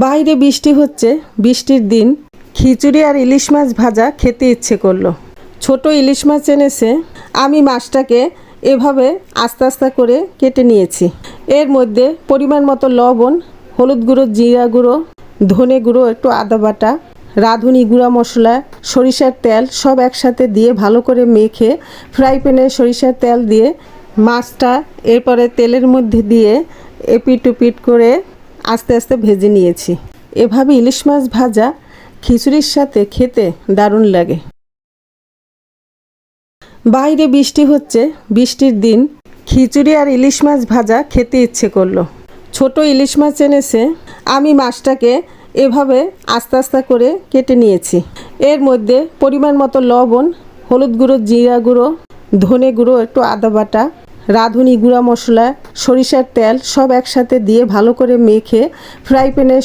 বাইরে বৃষ্টি হচ্ছে, বৃষ্টির দিন খিচুড়ি আর ইলিশ মাছ ভাজা খেতে ইচ্ছে করলো। ছোট ইলিশ মাছ এনেছে। আমি মাছটাকে এভাবে আস্তে আস্তে করে কেটে নিয়েছি। এর মধ্যে পরিমাণ মতো লবণ, হলুদ গুঁড়ো, জিরা গুঁড়ো, ধনে গুঁড়ো, একটু আদা বাটা, রাঁধুনি গুঁড়া মশলা, সরিষার তেল সব একসাথে দিয়ে ভালো করে মেখে ফ্রাই প্যানে সরিষার তেল দিয়ে মাছটা এরপরে তেলের মধ্যে দিয়ে এপিট ওপিট করে আস্তে আস্তে ভেজে নিয়েছি। এভাবে ইলিশ মাছ ভাজা খিচুড়ির সাথে খেতে দারুণ লাগে। বাইরে বৃষ্টি হচ্ছে, বৃষ্টির দিন খিচুড়ি আর ইলিশ মাছ ভাজা খেতে ইচ্ছে করলো। ছোট ইলিশ মাছ এনেছে। আমি মাছটাকে এভাবে আস্তে আস্তে করে কেটে নিয়েছি। এর মধ্যে পরিমাণ মতো লবণ, হলুদ গুঁড়ো, জিরা গুঁড়ো, ধনে গুঁড়ো, একটু আদা বাটা, রাঁধুনি গুঁড়া মশলা, সরিষার তেল সব একসাথে দিয়ে ভালো করে মেখে ফ্রাই প্যানে